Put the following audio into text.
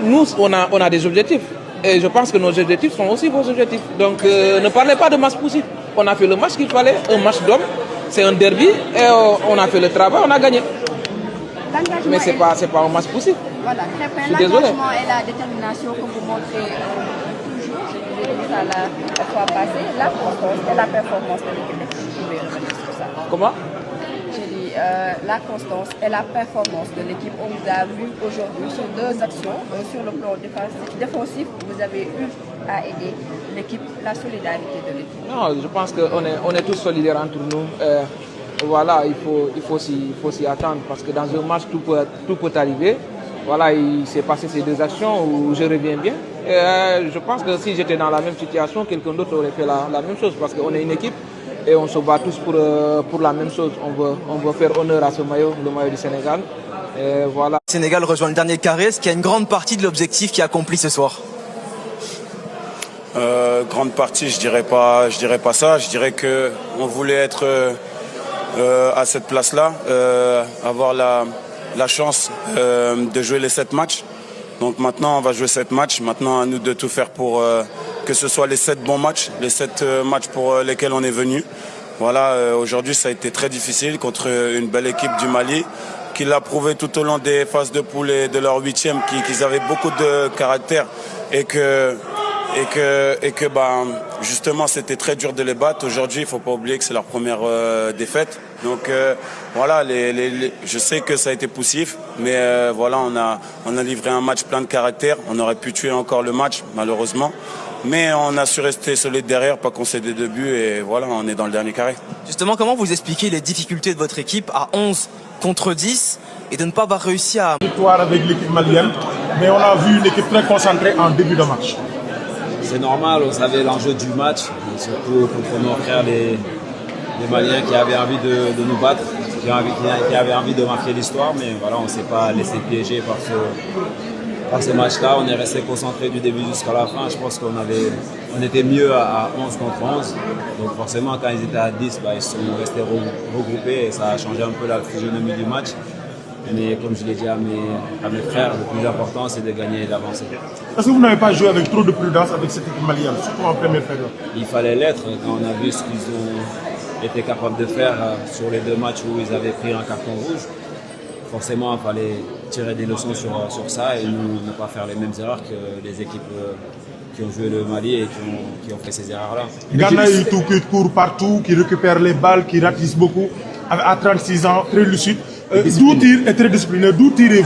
Nous, on a des objectifs. Et je pense que nos objectifs sont aussi vos objectifs. Donc ne parlez pas de match poussif. On a fait le match qu'il fallait, un match d'homme. C'est un derby et on a fait le travail, on a gagné. Mais ce n'est pas un match poussif. Voilà, très bien. L'engagement et la détermination que vous montrez toujours, je l'ai dit la fois passée, la constance et la performance de l'équipe. Vous pouvez revenir sur ça. Comment? J'ai dit la constance et la performance de l'équipe. On vous a vu aujourd'hui sur deux actions. Sur le plan défensif, vous avez eu à aider l'équipe, la solidarité de l'équipe. Non, je pense qu'on est tous solidaires entre nous. Voilà, il faut s'y attendre parce que dans un match, tout peut arriver. Voilà, il s'est passé ces deux actions où je reviens bien. Et, je pense que si j'étais dans la même situation, quelqu'un d'autre aurait fait la même chose parce qu'on est une équipe et on se bat tous pour la même chose. On veut faire honneur à ce maillot, le maillot du Sénégal. Et voilà. Le Sénégal rejoint le dernier carré. Est-ce qu'il y a une grande partie de l'objectif qui est accompli ce soir? Grande partie, je dirais pas ça. Je dirais que on voulait être à cette place-là, avoir la chance de jouer les 7 matchs. Donc maintenant, on va jouer 7 matchs. Maintenant, à nous de tout faire pour que ce soit les 7 bons matchs, les 7 matchs pour lesquels on est venu. Voilà, aujourd'hui, ça a été très difficile contre une belle équipe du Mali, qui l'a prouvé tout au long des phases de poule et de leur 8e, qu'ils avaient beaucoup de caractère et que justement c'était très dur de les battre. Aujourd'hui, il ne faut pas oublier que c'est leur première défaite. Donc voilà, je sais que ça a été poussif, mais voilà, on a livré un match plein de caractère. On aurait pu tuer encore le match, malheureusement. Mais on a su rester solide derrière, pas concéder de buts et voilà, on est dans le dernier carré. Justement, comment vous expliquez les difficultés de votre équipe à 11 contre 10 et de ne pas avoir réussi à... Victoire avec l'équipe malienne, mais on a vu une équipe très concentrée en début de match. C'est normal, on savait l'enjeu du match, surtout contre nos frères les Maliens qui avaient envie de nous battre, qui avaient envie de marquer l'histoire, mais voilà, on ne s'est pas laissé piéger par ce match-là. On est resté concentré du début jusqu'à la fin. Je pense on était mieux à 11 contre 11. Donc forcément, quand ils étaient à 10, ils sont restés regroupés et ça a changé un peu la physionomie du match. Mais comme je l'ai dit à mes frères, le plus important, c'est de gagner et d'avancer. Est-ce que vous n'avez pas joué avec trop de prudence avec cette équipe malienne, surtout en première période? Il fallait l'être quand on a vu ce qu'ils ont été capables de faire sur les 2 matchs où ils avaient pris un carton rouge. Forcément, il fallait tirer des leçons sur ça et ne pas faire les mêmes erreurs que les équipes qui ont joué le Mali et qui ont fait ces erreurs-là. Ghana est tout qui court partout, qui récupère les balles, qui ratisse beaucoup, à 36 ans, très lucide. D'où tire est très discipliné. D'où tirez-vous?